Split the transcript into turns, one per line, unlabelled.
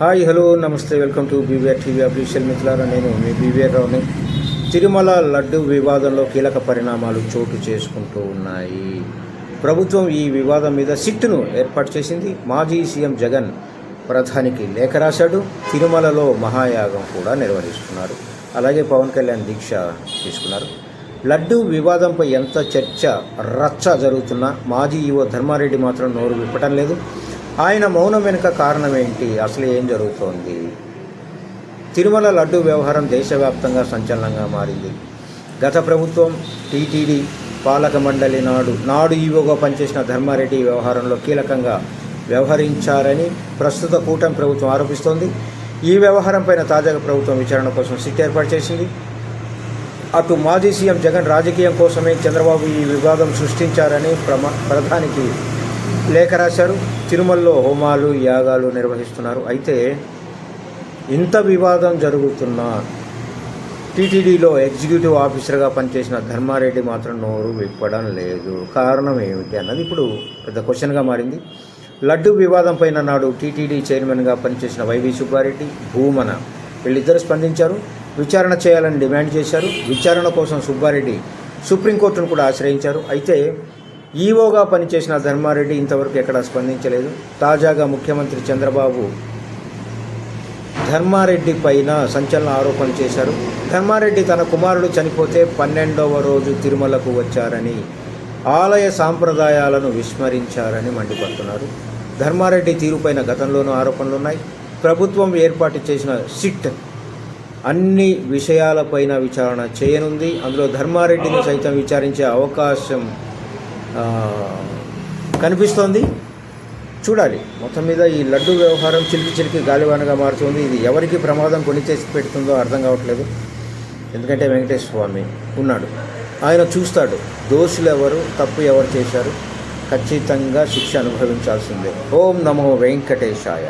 Hi hello నమస్తే, welcome to BVR TV official. మిత్రులారా, నేను మీ బీవీఆర్ రావుని. తిరుమల లడ్డు వివాదంలో కీలక పరిణామాలు చోటు చేసుకుంటూ ఉన్నాయి. ప్రభుత్వం ఈ వివాదం మీద సిట్ను ఏర్పాటు చేసింది. మాజీ సీఎం జగన్ ప్రధానికి లేఖ రాశాడు. తిరుమలలో మహాయాగం కూడా నిర్వహిస్తున్నారు. అలాగే పవన్ కళ్యాణ్ దీక్ష తీసుకున్నారు. లడ్డు వివాదంపై ఎంత చర్చ రచ్చ జరుగుతున్నా మాజీ ఈవో ధర్మారెడ్డి మాత్రం నోరు విప్పటం లేదు. ఆయన మౌనం వెనుక కారణం ఏంటి? అసలు ఏం జరుగుతోంది? తిరుమల లడ్డు వ్యవహారం దేశవ్యాప్తంగా సంచలనంగా మారింది. గత ప్రభుత్వం టీటీడీ పాలక మండలి నాడు ఈవోగా పనిచేసిన ధర్మారెడ్డి వ్యవహారంలో కీలకంగా వ్యవహరించారని ప్రస్తుత కూటమి ప్రభుత్వం ఆరోపిస్తోంది. ఈ వ్యవహారంపైన తాజాగా ప్రభుత్వం విచారణ కోసం సిట్ ఏర్పాటు చేసింది. అటు మాజీ సీఎం జగన్ రాజకీయం కోసమే చంద్రబాబు ఈ వివాదం సృష్టించారని ప్రధానికి లేఖ రాశారు. తిరుమలలో హోమాలు యాగాలు నిర్వహిస్తున్నారు. అయితే ఇంత వివాదం జరుగుతున్నా టీటీడీలో ఎగ్జిక్యూటివ్ ఆఫీసర్గా పనిచేసిన ధర్మారెడ్డి మాత్రం నోరు విప్పడం లేదు. కారణం ఏమిటి అన్నది ఇప్పుడు పెద్ద క్వశ్చన్గా మారింది. లడ్డు వివాదం పైన నాడు టీటీడీ చైర్మన్గా పనిచేసిన వైవి సుబ్బారెడ్డి, భూమన వీళ్ళిద్దరూ స్పందించారు. విచారణ చేయాలని డిమాండ్ చేశారు. విచారణ కోసం సుబ్బారెడ్డి సుప్రీంకోర్టును కూడా ఆశ్రయించారు. అయితే ఈవోగా పనిచేసిన ధర్మారెడ్డి ఇంతవరకు ఎక్కడా స్పందించలేదు. తాజాగా ముఖ్యమంత్రి చంద్రబాబు ధర్మారెడ్డి పైన సంచలన ఆరోపణలు చేశారు. ధర్మారెడ్డి తన కుమారుడు చనిపోతే 12వ రోజు తిరుమలకు వచ్చారని, ఆలయ సాంప్రదాయాలను విస్మరించారని మండిపడుతున్నారు. ధర్మారెడ్డి తీరుపైన గతంలోనూ ఆరోపణలున్నాయి. ప్రభుత్వం ఏర్పాటు చేసిన సిట్ అన్ని విషయాలపైన విచారణ చేయనుంది. అందులో ధర్మారెడ్డిని సైతం విచారించే అవకాశం కనిపిస్తోంది. చూడాలి. మొత్తం మీద ఈ లడ్డు వ్యవహారం చిలికి గాలివానగా మారుతుంది. ఇది ఎవరికి ప్రమాదం కొని చేసి పెడుతుందో అర్థం కావట్లేదు. ఎందుకంటే వెంకటేశ్వర స్వామి ఉన్నాడు, ఆయన చూస్తాడు. దోషులు ఎవరు, తప్పు ఎవరు చేశారు, ఖచ్చితంగా శిక్ష అనుభవించాల్సిందే. ఓం నమో వెంకటేశాయ.